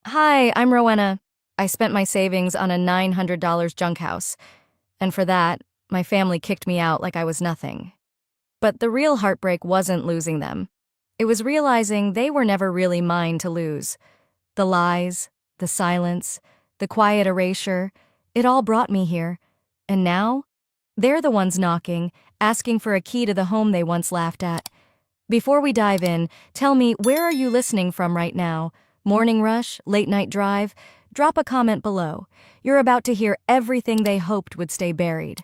Hi, I'm Rowena. I spent my savings on a $900 junk house, and for that, my family kicked me out like I was nothing. But the real heartbreak wasn't losing them. It was realizing they were never really mine to lose. The lies, the silence, the quiet erasure, it all brought me here. And now, they're the ones knocking, asking for a key to the home they once laughed at. Before we dive in, tell me, where are you listening from right now? Morning rush, late night drive? Drop a comment below. You're about to hear everything they hoped would stay buried.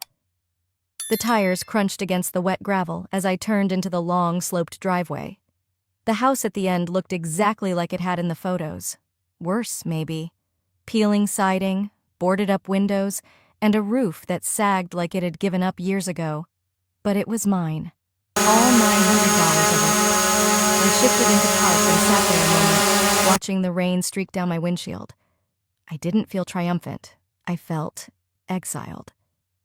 The tires crunched against the wet gravel as I turned into the long, sloped driveway. The house at the end looked exactly like it had in the photos. Worse, maybe. Peeling siding, boarded-up windows, and a roof that sagged like it had given up years ago. But it was mine. All $900 of it. I shifted into park and sat there a moment, watching the rain streak down my windshield. I didn't feel triumphant. I felt exiled.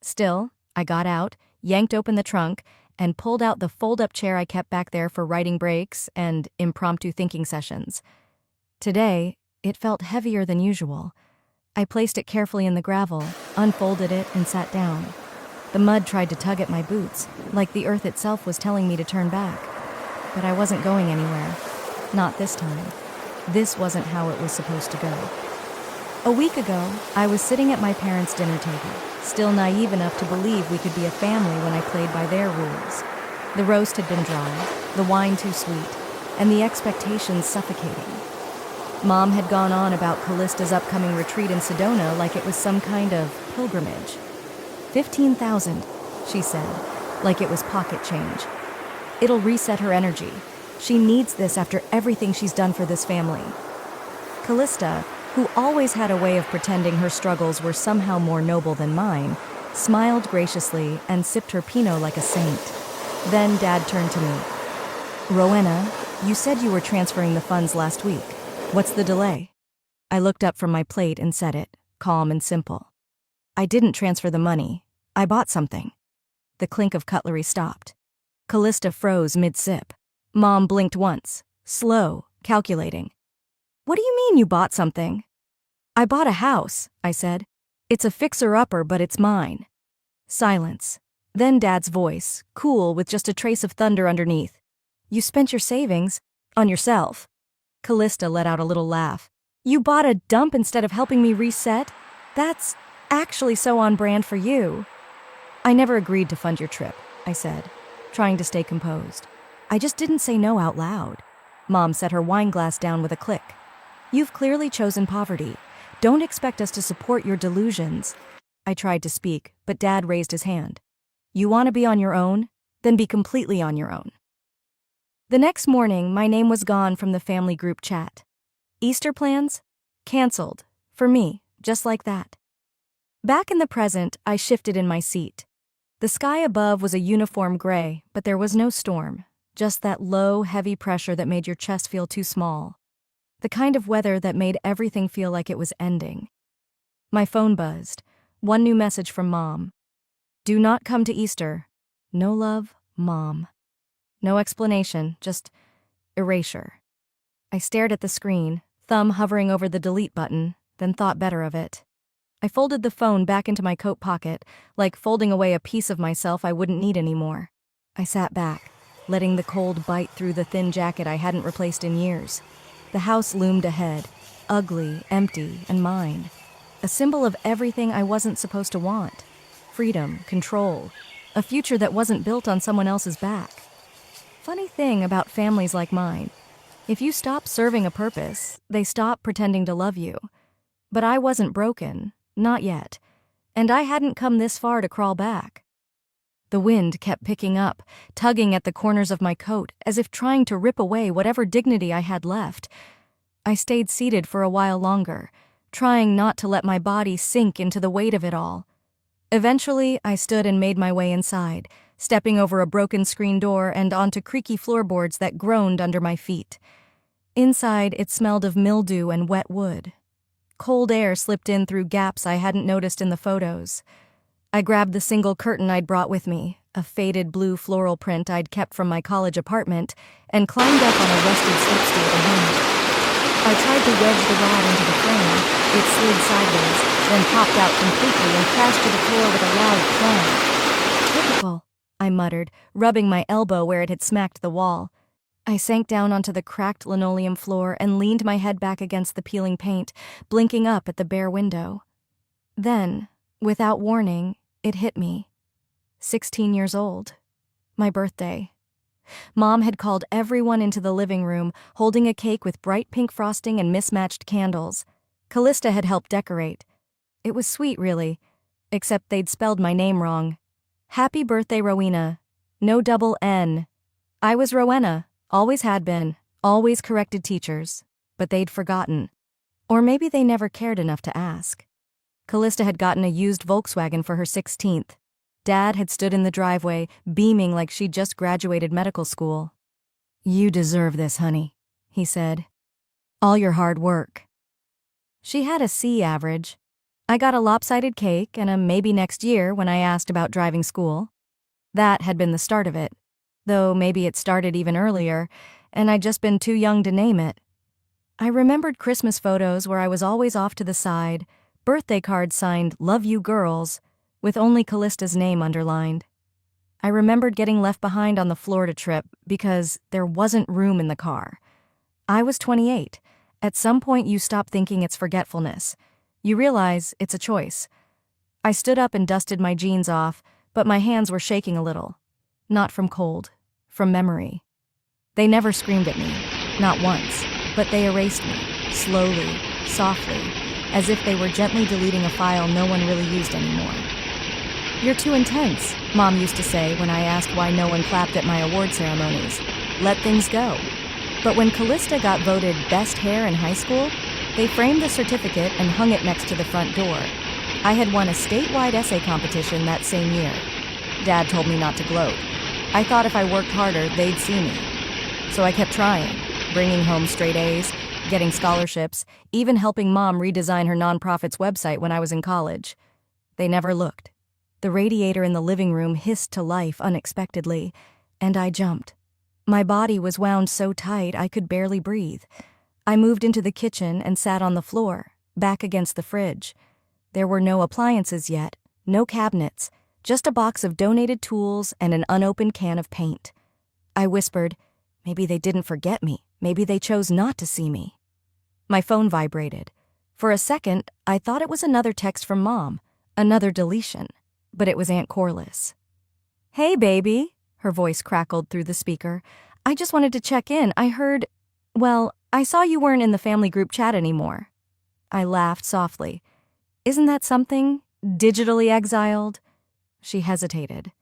Still, I got out, yanked open the trunk, and pulled out the fold-up chair I kept back there for writing breaks and impromptu thinking sessions. Today, it felt heavier than usual. I placed it carefully in the gravel, unfolded it, and sat down. The mud tried to tug at my boots, like the earth itself was telling me to turn back. But I wasn't going anywhere. Not this time. This wasn't how it was supposed to go. A week ago, I was sitting at my parents' dinner table, still naive enough to believe we could be a family when I played by their rules. The roast had been dry, the wine too sweet, and the expectations suffocating. Mom had gone on about Callista's upcoming retreat in Sedona like it was some kind of pilgrimage. 15,000, she said, like it was pocket change. It'll reset her energy. She needs this after everything she's done for this family. Callista, who always had a way of pretending her struggles were somehow more noble than mine, smiled graciously and sipped her Pinot like a saint. Then Dad turned to me. Rowena, you said you were transferring the funds last week. What's the delay? I looked up from my plate and said it, calm and simple. I didn't transfer the money. I bought something. The clink of cutlery stopped. Callista froze mid-sip. Mom blinked once, slow, calculating. What do you mean you bought something? I bought a house, I said. It's a fixer-upper, but it's mine. Silence. Then Dad's voice, cool with just a trace of thunder underneath. You spent your savings on yourself. Callista let out a little laugh. You bought a dump instead of helping me reset? That's actually so on brand for you. I never agreed to fund your trip, I said, trying to stay composed. I just didn't say no out loud. Mom set her wine glass down with a click. You've clearly chosen poverty. Don't expect us to support your delusions. I tried to speak, but Dad raised his hand. You want to be on your own? Then be completely on your own. The next morning, my name was gone from the family group chat. Easter plans? Canceled. For me, just like that. Back in the present, I shifted in my seat. The sky above was a uniform gray, but there was no storm, just that low, heavy pressure that made your chest feel too small. The kind of weather that made everything feel like it was ending. My phone buzzed. One new message from Mom. Do not come to Easter. No love, Mom. No explanation, just erasure. I stared at the screen, thumb hovering over the delete button, then thought better of it. I folded the phone back into my coat pocket, like folding away a piece of myself I wouldn't need anymore. I sat back, letting the cold bite through the thin jacket I hadn't replaced in years. The house loomed ahead, ugly, empty, and mine. A symbol of everything I wasn't supposed to want. Freedom, control, a future that wasn't built on someone else's back. Funny thing about families like mine. If you stop serving a purpose, they stop pretending to love you. But I wasn't broken, not yet. And I hadn't come this far to crawl back. The wind kept picking up, tugging at the corners of my coat, as if trying to rip away whatever dignity I had left. I stayed seated for a while longer, trying not to let my body sink into the weight of it all. Eventually, I stood and made my way inside, stepping over a broken screen door and onto creaky floorboards that groaned under my feet. Inside, it smelled of mildew and wet wood. Cold air slipped in through gaps I hadn't noticed in the photos. I grabbed the single curtain I'd brought with me, a faded blue floral print I'd kept from my college apartment, and climbed up on a rusted slipstool to hang it. I tried to wedge the rod into the frame. It slid sideways, then popped out completely and crashed to the floor with a loud clang. Typical, I muttered, rubbing my elbow where it had smacked the wall. I sank down onto the cracked linoleum floor and leaned my head back against the peeling paint, blinking up at the bare window. Then, without warning, it hit me. 16 years old. My birthday. Mom had called everyone into the living room, holding a cake with bright pink frosting and mismatched candles. Callista had helped decorate. It was sweet, really, except they'd spelled my name wrong. Happy birthday, Rowena. No double N. I was Rowena, always had been, always corrected teachers, but they'd forgotten. Or maybe they never cared enough to ask. Callista had gotten a used Volkswagen for her 16th. Dad had stood in the driveway, beaming like she'd just graduated medical school. You deserve this, honey, he said. All your hard work. She had a C average. I got a lopsided cake and a maybe next year when I asked about driving school. That had been the start of it, though maybe it started even earlier, and I'd just been too young to name it. I remembered Christmas photos where I was always off to the side, birthday cards signed "Love You Girls," with only Callista's name underlined. I remembered getting left behind on the Florida trip because there wasn't room in the car. I was 28. At some point you stop thinking it's forgetfulness. You realize it's a choice. I stood up and dusted my jeans off, but my hands were shaking a little. Not from cold, from memory. They never screamed at me, not once, but they erased me, slowly, softly, as if they were gently deleting a file no one really used anymore. You're too intense, Mom used to say when I asked why no one clapped at my award ceremonies. Let things go. But when Callista got voted best hair in high school, they framed the certificate and hung it next to the front door. I had won a statewide essay competition that same year. Dad told me not to gloat. I thought if I worked harder, they'd see me. So I kept trying, bringing home straight A's, getting scholarships, even helping Mom redesign her nonprofit's website when I was in college. They never looked. The radiator in the living room hissed to life unexpectedly, and I jumped. My body was wound so tight I could barely breathe. I moved into the kitchen and sat on the floor, back against the fridge. There were no appliances yet, no cabinets, just a box of donated tools and an unopened can of paint. I whispered, maybe they didn't forget me, maybe they chose not to see me. My phone vibrated. For a second, I thought it was another text from Mom, another deletion. But it was Aunt Corliss. Hey, baby, her voice crackled through the speaker. I just wanted to check in. I saw you weren't in the family group chat anymore. I laughed softly. Isn't that something? Digitally exiled? She hesitated.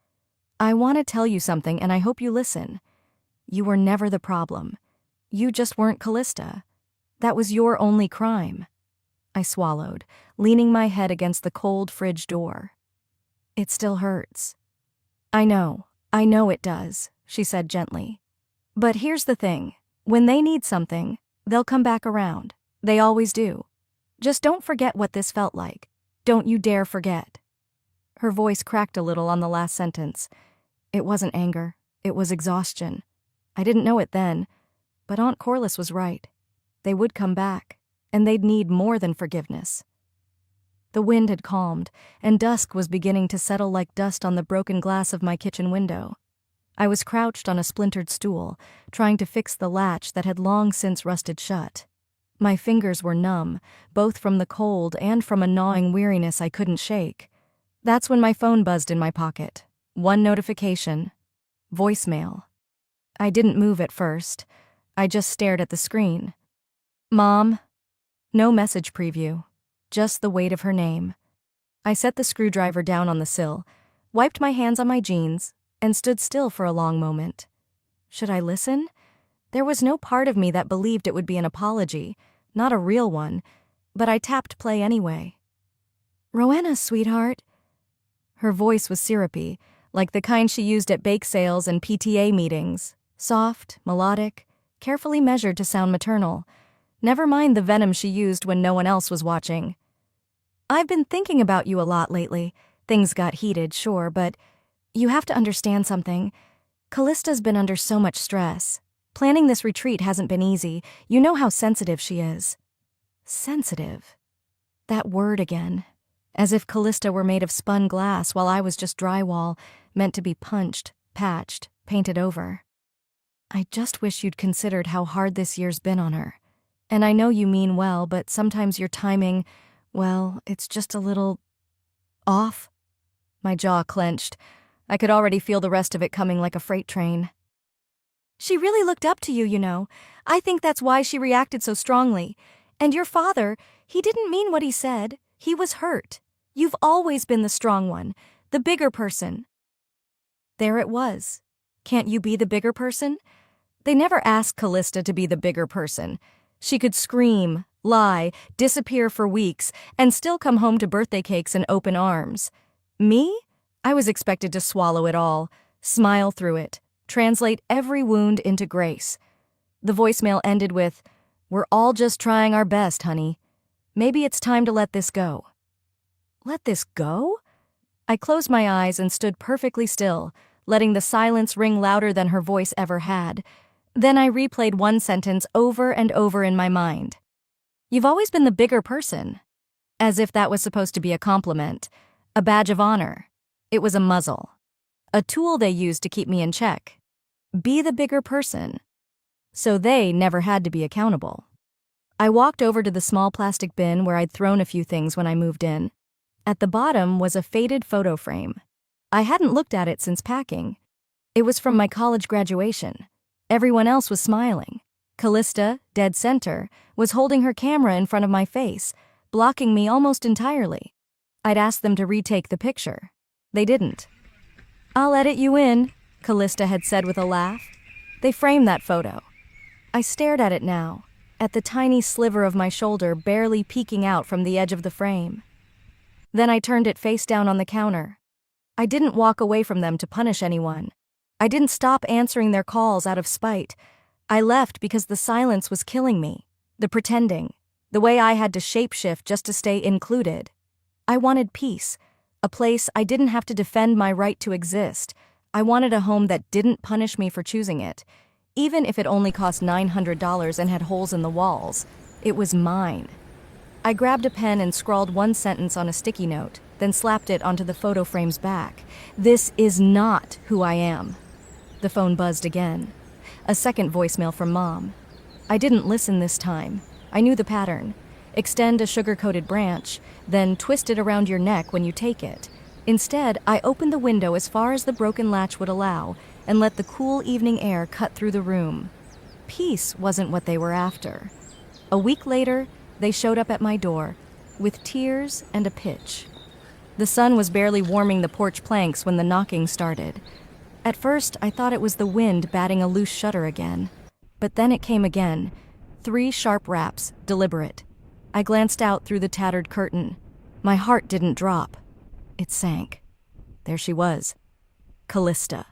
I want to tell you something, and I hope you listen. You were never the problem. You just weren't Callista. That was your only crime. I swallowed, leaning my head against the cold fridge door. It still hurts. I know it does, she said gently. But here's the thing. When they need something, they'll come back around. They always do. Just don't forget what this felt like. Don't you dare forget. Her voice cracked a little on the last sentence. It wasn't anger. It was exhaustion. I didn't know it then, but Aunt Corliss was right. They would come back, and they'd need more than forgiveness. The wind had calmed, and dusk was beginning to settle like dust on the broken glass of my kitchen window. I was crouched on a splintered stool, trying to fix the latch that had long since rusted shut. My fingers were numb, both from the cold and from a gnawing weariness I couldn't shake. That's when my phone buzzed in my pocket. One notification. Voicemail. I didn't move at first. I just stared at the screen. Mom. No message preview. Just the weight of her name. I set the screwdriver down on the sill, wiped my hands on my jeans, and stood still for a long moment. Should I listen? There was no part of me that believed it would be an apology, not a real one, but I tapped play anyway. Rowena, sweetheart. Her voice was syrupy, like the kind she used at bake sales and PTA meetings. Soft, melodic, carefully measured to sound maternal. Never mind the venom she used when no one else was watching. I've been thinking about you a lot lately. Things got heated, sure, but you have to understand something. Callista's been under so much stress. Planning this retreat hasn't been easy. You know how sensitive she is. Sensitive. That word again. As if Callista were made of spun glass while I was just drywall, meant to be punched, patched, painted over. I just wish you'd considered how hard this year's been on her. And I know you mean well, but sometimes your timing, well, it's just a little off. My jaw clenched. I could already feel the rest of it coming like a freight train. She really looked up to you, you know. I think that's why she reacted so strongly. And your father, he didn't mean what he said. He was hurt. You've always been the strong one, the bigger person. There it was. Can't you be the bigger person? They never asked Callista to be the bigger person. She could scream, lie, disappear for weeks, and still come home to birthday cakes and open arms. Me? I was expected to swallow it all, smile through it, translate every wound into grace. The voicemail ended with, "We're all just trying our best, honey. Maybe it's time to let this go." Let this go? I closed my eyes and stood perfectly still, letting the silence ring louder than her voice ever had. Then I replayed one sentence over and over in my mind. "You've always been the bigger person." As if that was supposed to be a compliment, a badge of honor. It was a muzzle. A tool they used to keep me in check. Be the bigger person. So they never had to be accountable. I walked over to the small plastic bin where I'd thrown a few things when I moved in. At the bottom was a faded photo frame. I hadn't looked at it since packing. It was from my college graduation. Everyone else was smiling. Callista, dead center, was holding her camera in front of my face, blocking me almost entirely. I'd asked them to retake the picture. They didn't. "I'll edit you in," Callista had said with a laugh. They framed that photo. I stared at it now, at the tiny sliver of my shoulder barely peeking out from the edge of the frame. Then I turned it face down on the counter. I didn't walk away from them to punish anyone. I didn't stop answering their calls out of spite. I left because the silence was killing me. The pretending. The way I had to shapeshift just to stay included. I wanted peace. A place I didn't have to defend my right to exist. I wanted a home that didn't punish me for choosing it. Even if it only cost $900 and had holes in the walls. It was mine. I grabbed a pen and scrawled one sentence on a sticky note, then slapped it onto the photo frame's back. "This is not who I am." The phone buzzed again. A second voicemail from Mom. I didn't listen this time. I knew the pattern. Extend a sugar-coated branch, then twist it around your neck when you take it. Instead, I opened the window as far as the broken latch would allow and let the cool evening air cut through the room. Peace wasn't what they were after. A week later, they showed up at my door, with tears and a pitch. The sun was barely warming the porch planks when the knocking started. At first, I thought it was the wind batting a loose shutter again. But then it came again. 3 sharp raps, deliberate. I glanced out through the tattered curtain. My heart didn't drop. It sank. There she was. Callista.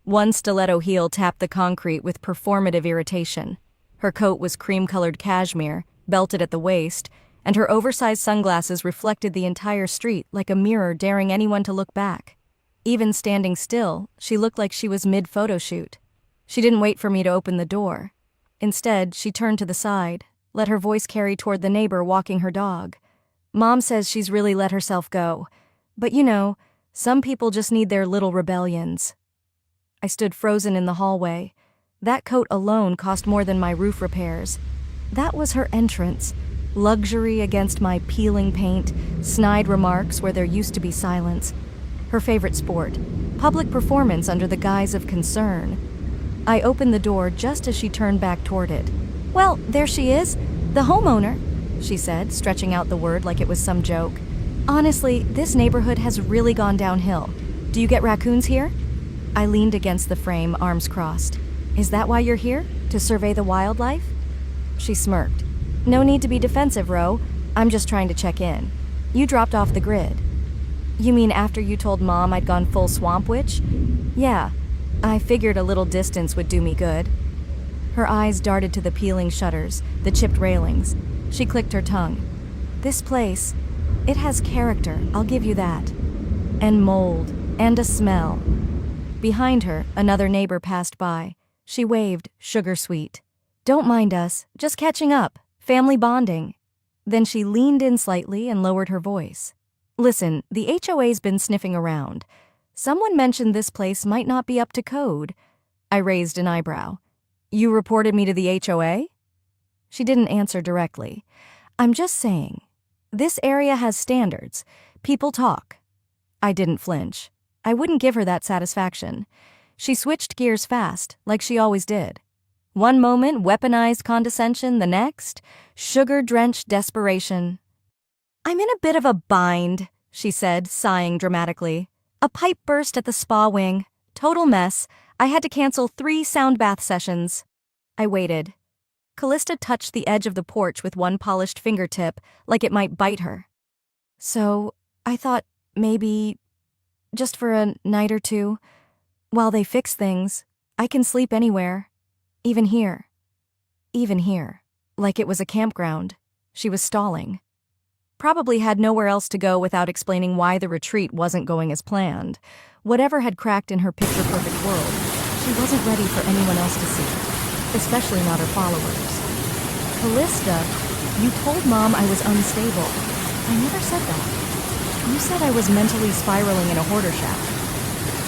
One stiletto heel tapped the concrete with performative irritation. Her coat was cream-colored cashmere, belted at the waist, and her oversized sunglasses reflected the entire street like a mirror daring anyone to look back. Even standing still, she looked like she was mid-photo shoot. She didn't wait for me to open the door. Instead, she turned to the side, let her voice carry toward the neighbor walking her dog. "Mom says she's really let herself go. But you know, some people just need their little rebellions." I stood frozen in the hallway. That coat alone cost more than my roof repairs. That was her entrance. Luxury against my peeling paint, snide remarks where there used to be silence. Her favorite sport, public performance under the guise of concern. I opened the door just as she turned back toward it. "Well, there she is, the homeowner," she said, stretching out the word like it was some joke. "Honestly, this neighborhood has really gone downhill. Do you get raccoons here?" I leaned against the frame, arms crossed. "Is that why you're here? To survey the wildlife?" She smirked. "No need to be defensive, Ro. I'm just trying to check in. You dropped off the grid." "You mean after you told Mom I'd gone full swamp witch?" "Yeah. I figured a little distance would do me good." Her eyes darted to the peeling shutters, the chipped railings. She clicked her tongue. "This place, it has character, I'll give you that. And mold, and a smell." Behind her, another neighbor passed by. She waved, sugar sweet. Don't mind us, just catching up, family bonding. Then she leaned in slightly and lowered her voice. Listen, the HOA's been sniffing around. Someone mentioned this place might not be up to code. I raised an eyebrow. You reported me to the HOA? She didn't answer directly. I'm just saying. This area has standards. People talk. I didn't flinch. I wouldn't give her that satisfaction. She switched gears fast, like she always did. One moment, weaponized condescension, the next, sugar-drenched desperation. I'm in a bit of a bind, she said, sighing dramatically. A pipe burst at the spa wing. Total mess. I had to cancel 3 sound bath sessions. I waited. Callista touched the edge of the porch with one polished fingertip, like it might bite her. So, I thought maybe, just for a night or two, while they fix things, I can sleep anywhere. Even here. Even here. Like it was a campground. She was stalling. Probably had nowhere else to go without explaining why the retreat wasn't going as planned. Whatever had cracked in her picture-perfect world, she wasn't ready for anyone else to see, especially not her followers. Callista, you told Mom I was unstable. I never said that. You said I was mentally spiraling in a hoarder shack.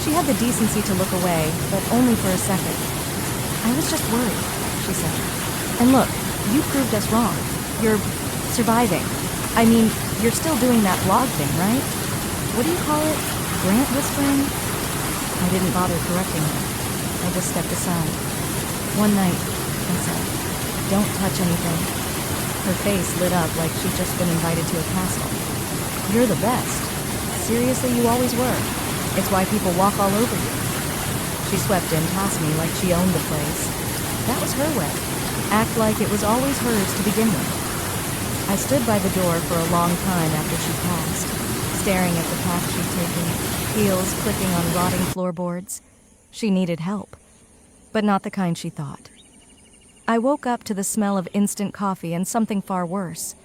She had the decency to look away, but only for a second. I was just worried, she said. And look, you proved us wrong. You're surviving. I mean, you're still doing that blog thing, right? What do you call it? Grant whispering? I didn't bother correcting her. I just stepped aside. One night, I said, don't touch anything. Her face lit up like she'd just been invited to a castle. You're the best. Seriously, you always were. It's why people walk all over you. She swept in past me like she owned the place. That was her way. Act like it was always hers to begin with. I stood by the door for a long time after she passed, staring at the path she'd taken, heels clicking on rotting floorboards. She needed help, but not the kind she thought. I woke up to the smell of instant coffee and something far worse.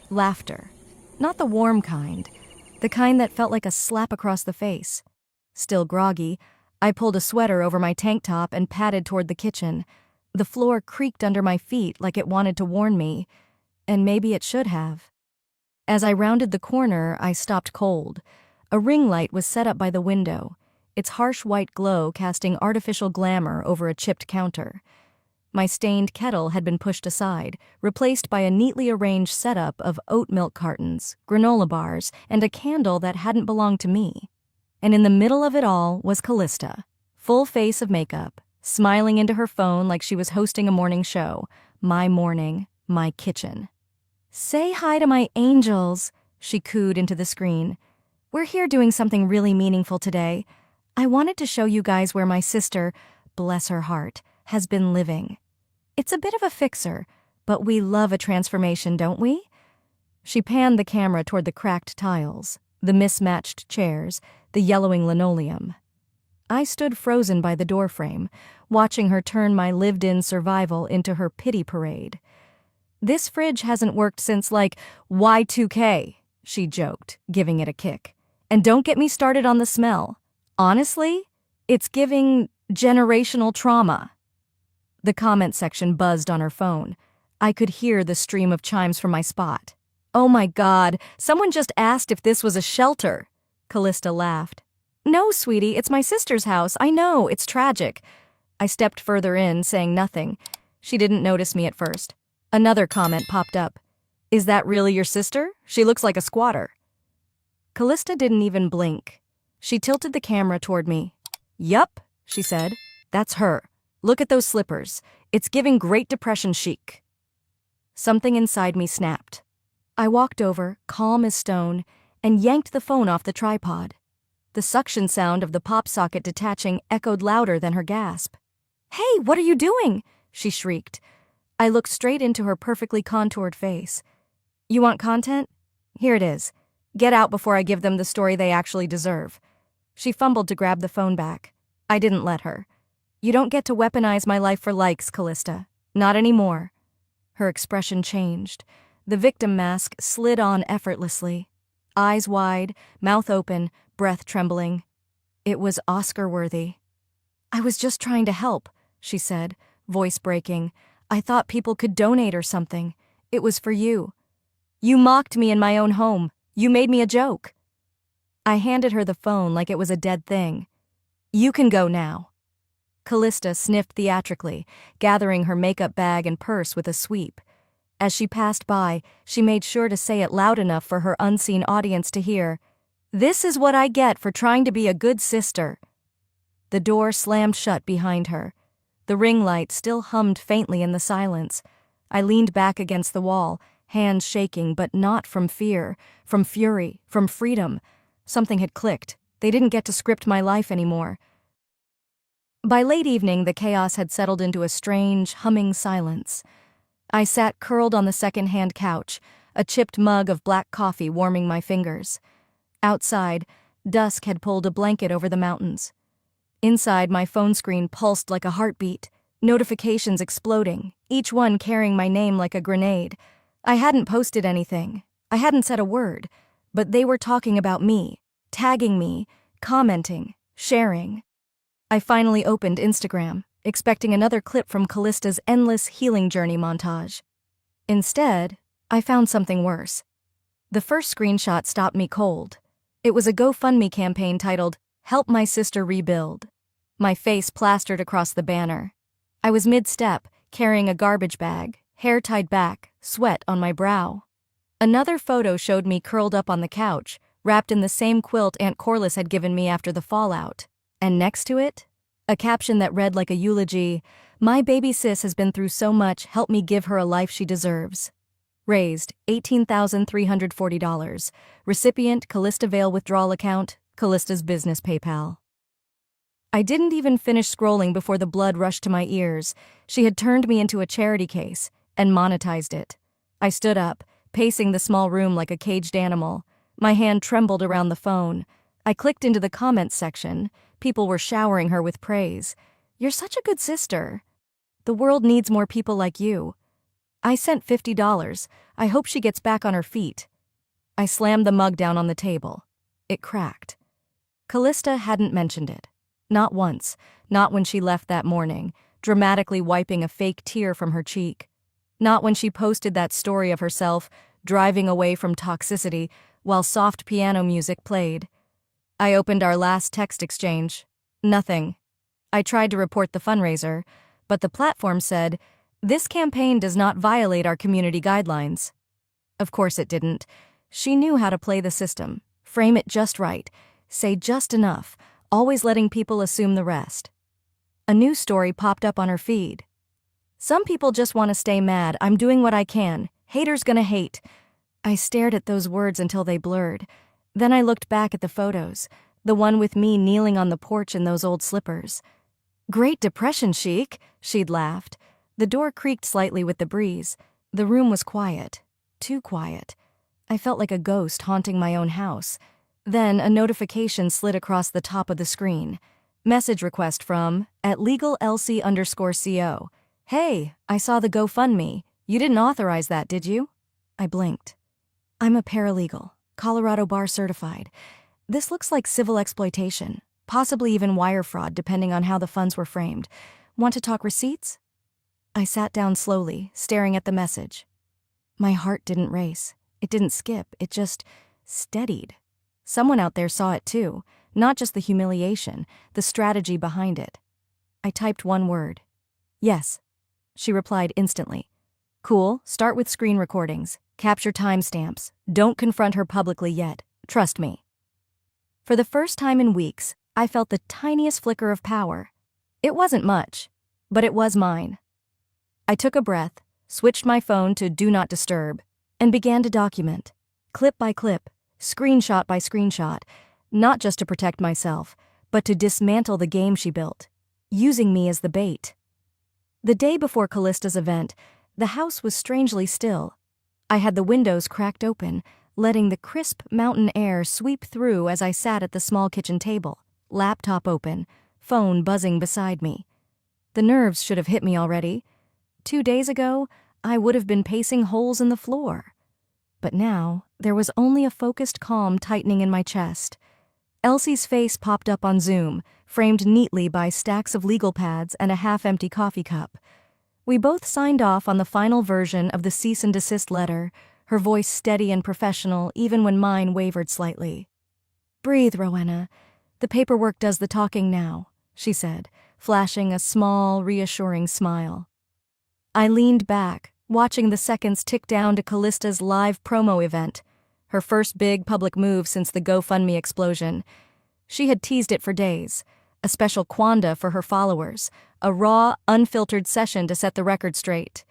Laughter. Not the warm kind, the kind that felt like a slap across the face. Still groggy, I pulled a sweater over my tank top and padded toward the kitchen. The floor creaked under my feet like it wanted to warn me, and maybe it should have. As I rounded the corner, I stopped cold. A ring light was set up by the window, its harsh white glow casting artificial glamour over a chipped counter. My stained kettle had been pushed aside, replaced by a neatly arranged setup of oat milk cartons, granola bars, and a candle that hadn't belonged to me. And in the middle of it all was Callista, full face of makeup, smiling into her phone like she was hosting a morning show. My morning, my kitchen. Say hi to my angels, she cooed into the screen. We're here doing something really meaningful today. I wanted to show you guys where my sister, bless her heart, has been living. It's a bit of a fixer, but we love a transformation, don't we? She panned the camera toward the cracked tiles, the mismatched chairs, the yellowing linoleum. I stood frozen by the doorframe, watching her turn my lived-in survival into her pity parade. This fridge hasn't worked since, like, Y2K, she joked, giving it a kick. And don't get me started on the smell. Honestly, it's giving generational trauma. The comment section buzzed on her phone. I could hear the stream of chimes from my spot. Oh my God, someone just asked if this was a shelter. Callista laughed. No, sweetie, it's my sister's house. I know, it's tragic. I stepped further in, saying nothing. She didn't notice me at first. Another comment popped up. Is that really your sister? She looks like a squatter. Callista didn't even blink. She tilted the camera toward me. Yup, she said. That's her. Look at those slippers. It's giving Great Depression chic. Something inside me snapped. I walked over, calm as stone, and yanked the phone off the tripod. The suction sound of the pop socket detaching echoed louder than her gasp. Hey, what are you doing? She shrieked. I looked straight into her perfectly contoured face. You want content? Here it is. Get out before I give them the story they actually deserve. She fumbled to grab the phone back. I didn't let her. You don't get to weaponize my life for likes, Callista. Not anymore. Her expression changed. The victim mask slid on effortlessly. Eyes wide, mouth open, breath trembling. It was Oscar-worthy. I was just trying to help. she said, voice breaking. "I thought people could donate or something. It was for you. You mocked me in my own home. You made me a joke." I handed her the phone like it was a dead thing. "You can go now." Callista sniffed theatrically, gathering her makeup bag and purse with a sweep. As she passed by, she made sure to say it loud enough for her unseen audience to hear. "This is what I get for trying to be a good sister." The door slammed shut behind her. The ring light still hummed faintly in the silence. I leaned back against the wall, hands shaking, but not from fear, from fury, from freedom. Something had clicked. They didn't get to script my life anymore. By late evening, the chaos had settled into a strange, humming silence. I sat curled on the second-hand couch, a chipped mug of black coffee warming my fingers. Outside, dusk had pulled a blanket over the mountains. Inside, my phone screen pulsed like a heartbeat, notifications exploding, each one carrying my name like a grenade. I hadn't posted anything. I hadn't said a word, but they were talking about me, tagging me, commenting, sharing. I finally opened Instagram, expecting another clip from Callista's endless healing journey montage. Instead, I found something worse. The first screenshot stopped me cold. It was a GoFundMe campaign titled, "Help My Sister Rebuild." My face plastered across the banner. I was mid-step, carrying a garbage bag, hair tied back, sweat on my brow. Another photo showed me curled up on the couch, wrapped in the same quilt Aunt Corliss had given me after the fallout. And next to it, a caption that read like a eulogy, "My baby sis has been through so much, help me give her a life she deserves." Raised, $18,340. Recipient, Callista Vale withdrawal account, Callista's business PayPal. I didn't even finish scrolling before the blood rushed to my ears. She had turned me into a charity case and monetized it. I stood up, pacing the small room like a caged animal. My hand trembled around the phone. I clicked into the comments section. People were showering her with praise. "You're such a good sister. The world needs more people like you." I sent $50. I hope she gets back on her feet. I slammed the mug down on the table. It cracked. Callista hadn't mentioned it. Not once, not when she left that morning, dramatically wiping a fake tear from her cheek. Not when she posted that story of herself driving away from toxicity while soft piano music played. I opened our last text exchange. Nothing. I tried to report the fundraiser, but the platform said, "This campaign does not violate our community guidelines." Of course it didn't. She knew how to play the system, frame it just right, say just enough, always letting people assume the rest. A new story popped up on her feed. "Some people just want to stay mad. I'm doing what I can. Haters gonna hate." I stared at those words until they blurred. Then I looked back at the photos, the one with me kneeling on the porch in those old slippers. "Great Depression chic," she'd laughed. The door creaked slightly with the breeze. The room was quiet. Too quiet. I felt like a ghost haunting my own house. Then a notification slid across the top of the screen. Message request from @LegalLC_CO. "Hey, I saw the GoFundMe. You didn't authorize that, did you?" I blinked. "I'm a paralegal, Colorado bar certified. This looks like civil exploitation, possibly even wire fraud depending on how the funds were framed. Want to talk receipts?" I sat down slowly, staring at the message. My heart didn't race. It didn't skip. It just steadied. Someone out there saw it too, not just the humiliation, the strategy behind it. I typed one word. "Yes." She replied instantly. "Cool, start with screen recordings. Capture timestamps. Don't confront her publicly yet. Trust me." For the first time in weeks, I felt the tiniest flicker of power. It wasn't much, but it was mine. I took a breath, switched my phone to Do Not Disturb, and began to document, clip by clip, screenshot by screenshot, not just to protect myself, but to dismantle the game she built, using me as the bait. The day before Callista's event, the house was strangely still. I had the windows cracked open, letting the crisp mountain air sweep through as I sat at the small kitchen table, laptop open, phone buzzing beside me. The nerves should have hit me already. 2 days ago, I would have been pacing holes in the floor. But now, there was only a focused calm tightening in my chest. Elsie's face popped up on Zoom, framed neatly by stacks of legal pads and a half-empty coffee cup. We both signed off on the final version of the cease and desist letter, her voice steady and professional even when mine wavered slightly. "Breathe, Rowena. The paperwork does the talking now," she said, flashing a small, reassuring smile. I leaned back, watching the seconds tick down to Callista's live promo event, her first big public move since the GoFundMe explosion. She had teased it for days, a special quanda for her followers, a raw, unfiltered session to set the record straight.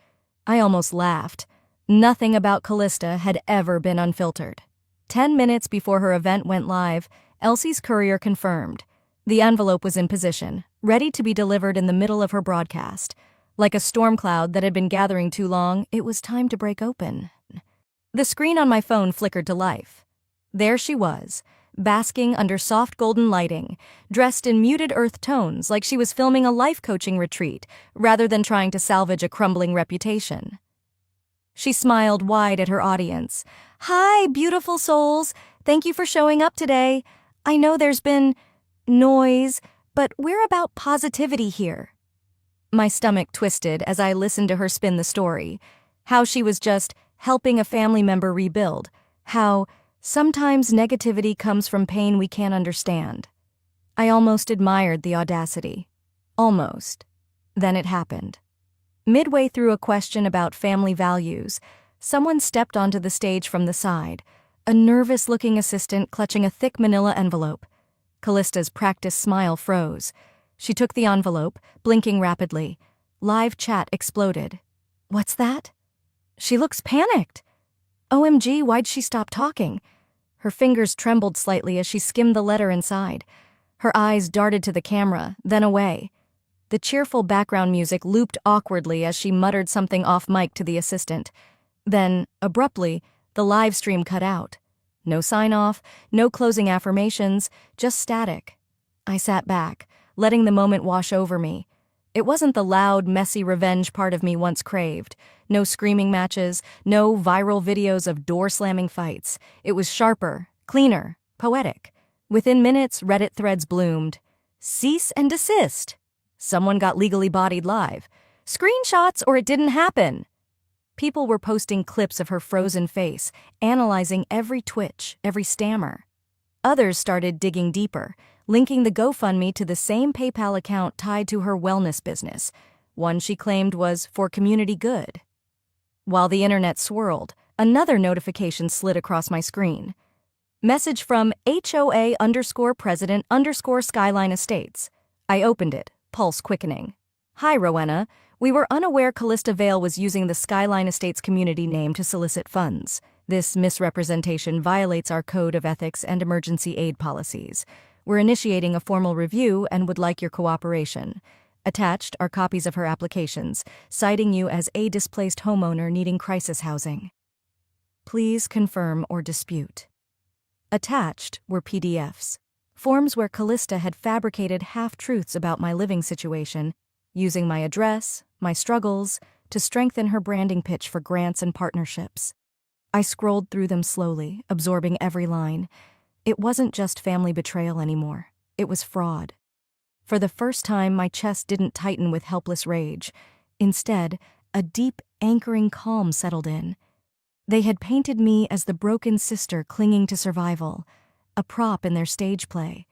I almost laughed. Nothing about Callista had ever been unfiltered. 10 minutes before her event went live, Elsie's courier confirmed. The envelope was in position, ready to be delivered in the middle of her broadcast. Like a storm cloud that had been gathering too long, it was time to break open. The screen on my phone flickered to life. There she was, basking under soft golden lighting, dressed in muted earth tones like she was filming a life coaching retreat rather than trying to salvage a crumbling reputation. She smiled wide at her audience. "Hi, beautiful souls. Thank you for showing up today. I know there's been noise, but we're about positivity here." My stomach twisted as I listened to her spin the story. How she was just helping a family member rebuild. How sometimes negativity comes from pain we can't understand. I almost admired the audacity. Almost. Then it happened. Midway through a question about family values, someone stepped onto the stage from the side, a nervous-looking assistant clutching a thick manila envelope. Callista's practiced smile froze. She took the envelope, blinking rapidly. Live chat exploded. "What's that?" "She looks panicked." "OMG, why'd she stop talking?" Her fingers trembled slightly as she skimmed the letter inside. Her eyes darted to the camera, then away. The cheerful background music looped awkwardly as she muttered something off mic to the assistant. Then, abruptly, the live stream cut out. No sign-off, no closing affirmations, just static. I sat back, letting the moment wash over me. It wasn't the loud, messy revenge part of me once craved. No screaming matches, no viral videos of door-slamming fights. It was sharper, cleaner, poetic. Within minutes, Reddit threads bloomed. "Cease and desist. Someone got legally bodied live. Screenshots or it didn't happen." People were posting clips of her frozen face, analyzing every twitch, every stammer. Others started digging deeper, linking the GoFundMe to the same PayPal account tied to her wellness business, one she claimed was for community good. While the internet swirled, another notification slid across my screen. Message from HOA_president_Skyline Estates. I opened it, pulse quickening. "Hi, Rowena. We were unaware Callista Vale was using the Skyline Estates community name to solicit funds. This misrepresentation violates our Code of Ethics and Emergency Aid policies. We're initiating a formal review and would like your cooperation. Attached are copies of her applications, citing you as a displaced homeowner needing crisis housing. Please confirm or dispute." Attached were PDFs, forms where Callista had fabricated half-truths about my living situation, using my address, my struggles, to strengthen her branding pitch for grants and partnerships. I scrolled through them slowly, absorbing every line. It wasn't just family betrayal anymore. It was fraud. For the first time, my chest didn't tighten with helpless rage. Instead, a deep, anchoring calm settled in. They had painted me as the broken sister clinging to survival, a prop in their stage play.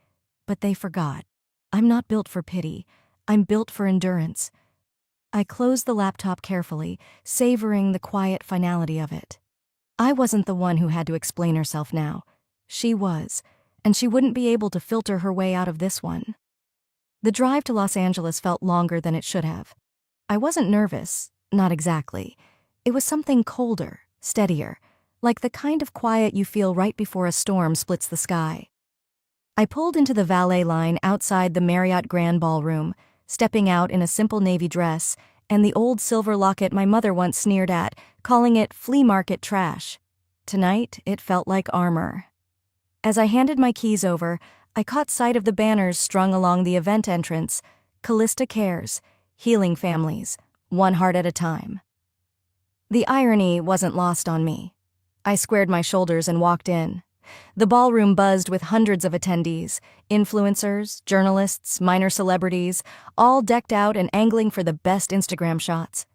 But they forgot. I'm not built for pity. I'm built for endurance. I closed the laptop carefully, savoring the quiet finality of it. I wasn't the one who had to explain herself now. She was, and she wouldn't be able to filter her way out of this one. The drive to Los Angeles felt longer than it should have. I wasn't nervous, not exactly. It was something colder, steadier, like the kind of quiet you feel right before a storm splits the sky. I pulled into the valet line outside the Marriott Grand Ballroom, stepping out in a simple navy dress and the old silver locket my mother once sneered at, calling it flea market trash. Tonight, it felt like armor. As I handed my keys over, I caught sight of the banners strung along the event entrance. Callista Cares, healing families, one heart at a time. The irony wasn't lost on me. I squared my shoulders and walked in. The ballroom buzzed with hundreds of attendees, influencers, journalists, minor celebrities, all decked out and angling for the best Instagram shots.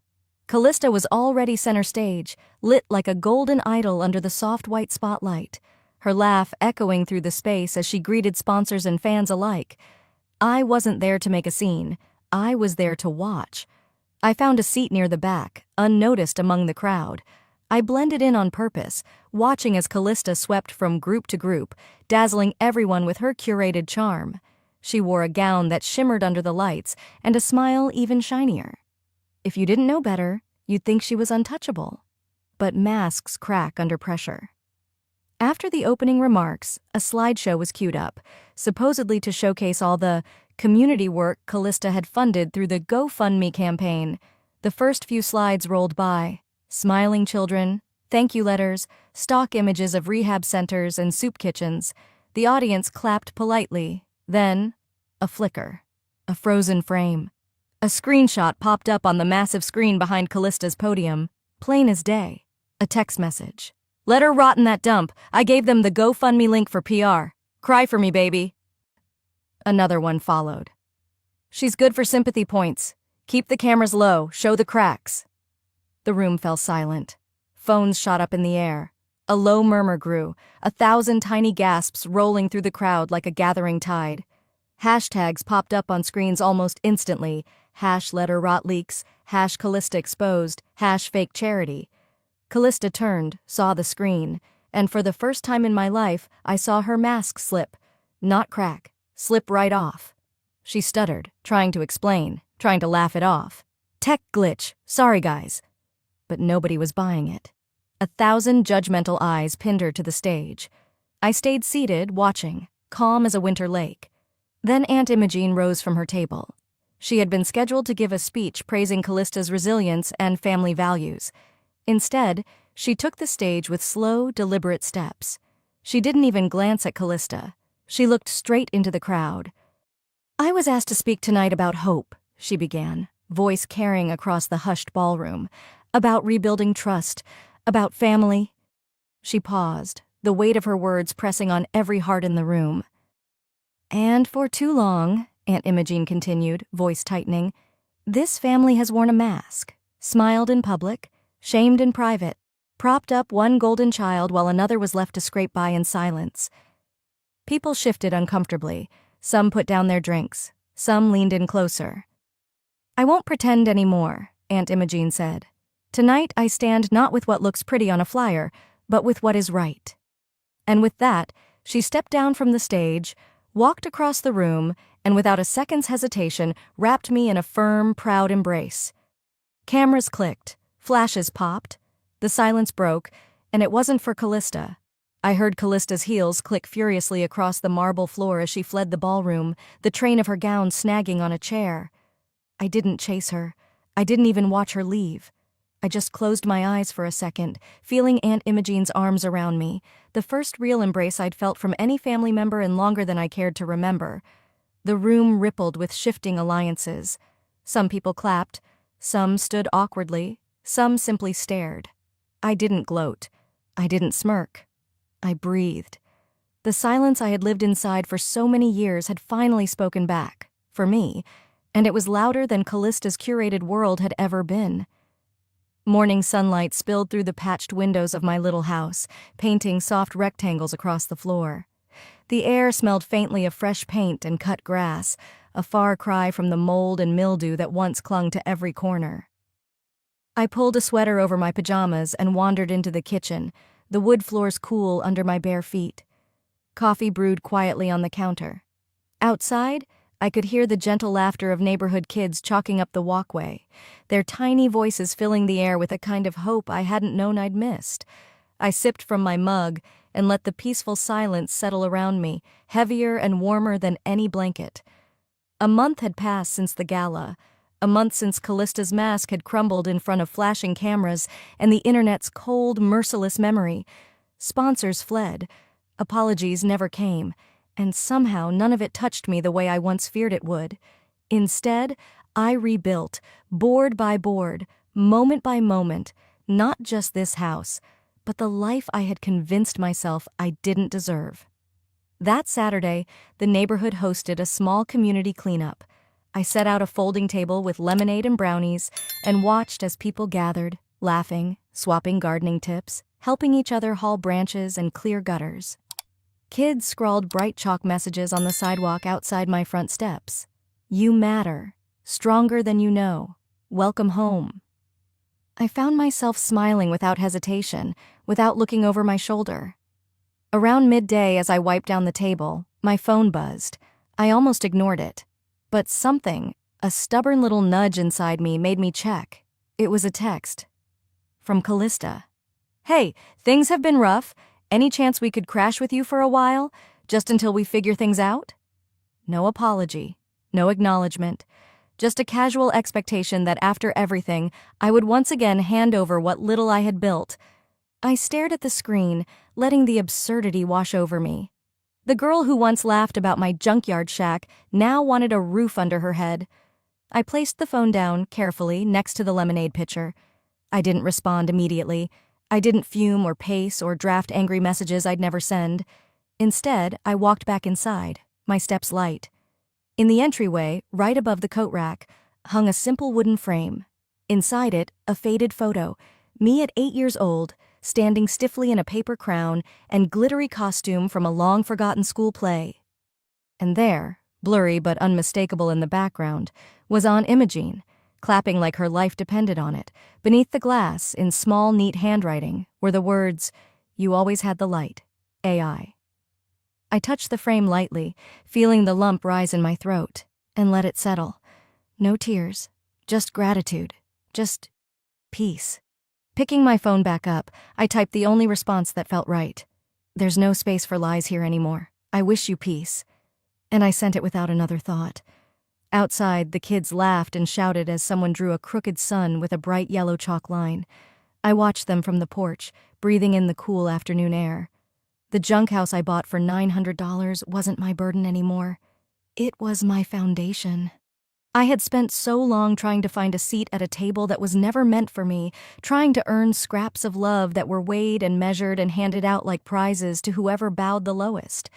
Callista was already center stage, lit like a golden idol under the soft white spotlight, her laugh echoing through the space as she greeted sponsors and fans alike. I wasn't there to make a scene. I was there to watch. I found a seat near the back, unnoticed among the crowd. I blended in on purpose, watching as Callista swept from group to group, dazzling everyone with her curated charm. She wore a gown that shimmered under the lights and a smile even shinier. If you didn't know better, you'd think she was untouchable. But masks crack under pressure. After the opening remarks, a slideshow was queued up, supposedly to showcase all the community work Callista had funded through the GoFundMe campaign. The first few slides rolled by. Smiling children, thank you letters, stock images of rehab centers and soup kitchens. The audience clapped politely. Then, a flicker. A frozen frame. A screenshot popped up on the massive screen behind Callista's podium. Plain as day. A text message. Let her rot in that dump. I gave them the GoFundMe link for PR. Cry for me, baby. Another one followed. She's good for sympathy points. Keep the cameras low, show the cracks. The room fell silent. Phones shot up in the air. A low murmur grew, 1,000 tiny gasps rolling through the crowd like a gathering tide. Hashtags popped up on screens almost instantly. #Let her rot leaks, #Callista exposed, #fake charity. Callista turned, saw the screen, and for the first time in my life, I saw her mask slip. Not crack, slip right off. She stuttered, trying to explain, trying to laugh it off. Tech glitch, sorry guys. But nobody was buying it. 1,000 judgmental eyes pinned her to the stage. I stayed seated, watching, calm as a winter lake. Then Aunt Imogene rose from her table. She had been scheduled to give a speech praising Callista's resilience and family values. Instead, she took the stage with slow, deliberate steps. She didn't even glance at Callista. She looked straight into the crowd. I was asked to speak tonight about hope, she began, voice carrying across the hushed ballroom. About rebuilding trust, about family. She paused, the weight of her words pressing on every heart in the room. And for too long, Aunt Imogene continued, voice tightening, this family has worn a mask, smiled in public, shamed in private, propped up one golden child while another was left to scrape by in silence. People shifted uncomfortably. Some put down their drinks. Some leaned in closer. I won't pretend anymore, Aunt Imogene said. Tonight I stand not with what looks pretty on a flyer, but with what is right. And with that, she stepped down from the stage, walked across the room, and without a second's hesitation, wrapped me in a firm, proud embrace. Cameras clicked, flashes popped, the silence broke, and it wasn't for Callista. I heard Callista's heels click furiously across the marble floor as she fled the ballroom, the train of her gown snagging on a chair. I didn't chase her. I didn't even watch her leave. I just closed my eyes for a second, feeling Aunt Imogene's arms around me, the first real embrace I'd felt from any family member in longer than I cared to remember. The room rippled with shifting alliances. Some people clapped, some stood awkwardly, some simply stared. I didn't gloat. I didn't smirk. I breathed. The silence I had lived inside for so many years had finally spoken back, for me, and it was louder than Callista's curated world had ever been. Morning sunlight spilled through the patched windows of my little house, painting soft rectangles across the floor. The air smelled faintly of fresh paint and cut grass, a far cry from the mold and mildew that once clung to every corner. I pulled a sweater over my pajamas and wandered into the kitchen, the wood floors cool under my bare feet. Coffee brewed quietly on the counter. Outside, I could hear the gentle laughter of neighborhood kids chalking up the walkway, their tiny voices filling the air with a kind of hope I hadn't known I'd missed. I sipped from my mug and let the peaceful silence settle around me, heavier and warmer than any blanket. A month had passed since the gala, a month since Callista's mask had crumbled in front of flashing cameras and the internet's cold, merciless memory. Sponsors fled. Apologies never came. And somehow none of it touched me the way I once feared it would. Instead, I rebuilt, board by board, moment by moment, not just this house, but the life I had convinced myself I didn't deserve. That Saturday, the neighborhood hosted a small community cleanup. I set out a folding table with lemonade and brownies and watched as people gathered, laughing, swapping gardening tips, helping each other haul branches and clear gutters. Kids scrawled bright chalk messages on the sidewalk outside my front steps. "You matter. Stronger than you know. Welcome home." I found myself smiling without hesitation, without looking over my shoulder. Around midday, as I wiped down the table, my phone buzzed. I almost ignored it. But something, a stubborn little nudge inside me, made me check. It was a text. From Callista. "Hey, things have been rough. Any chance we could crash with you for a while, just until we figure things out?" No apology, no acknowledgement, just a casual expectation that after everything, I would once again hand over what little I had built. I stared at the screen, letting the absurdity wash over me. The girl who once laughed about my junkyard shack now wanted a roof under her head. I placed the phone down carefully next to the lemonade pitcher. I didn't respond immediately. I didn't fume or pace or draft angry messages I'd never send. Instead, I walked back inside, my steps light. In the entryway, right above the coat rack, hung a simple wooden frame. Inside it, a faded photo, me at 8 years old, standing stiffly in a paper crown and glittery costume from a long-forgotten school play. And there, blurry but unmistakable in the background, was Aunt Imogene, clapping like her life depended on it. Beneath the glass, in small, neat handwriting, were the words, "You always had the light, AI." I touched the frame lightly, feeling the lump rise in my throat, and let it settle. No tears, just gratitude, just peace. Picking my phone back up, I typed the only response that felt right. "There's no space for lies here anymore. I wish you peace." And I sent it without another thought. Outside, the kids laughed and shouted as someone drew a crooked sun with a bright yellow chalk line. I watched them from the porch, breathing in the cool afternoon air. The junk house I bought for $900 wasn't my burden anymore. It was my foundation. I had spent so long trying to find a seat at a table that was never meant for me, trying to earn scraps of love that were weighed and measured and handed out like prizes to whoever bowed the lowest.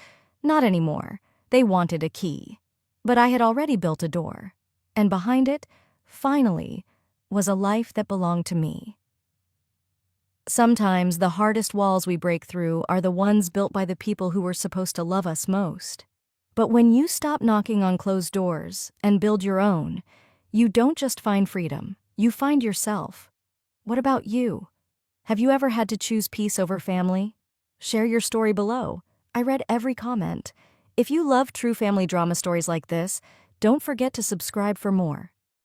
Not anymore. They wanted a key. But I had already built a door. And behind it, finally, was a life that belonged to me. Sometimes the hardest walls we break through are the ones built by the people who were supposed to love us most. But when you stop knocking on closed doors and build your own, you don't just find freedom, you find yourself. What about you? Have you ever had to choose peace over family? Share your story below. I read every comment. If you love true family drama stories like this, don't forget to subscribe for more.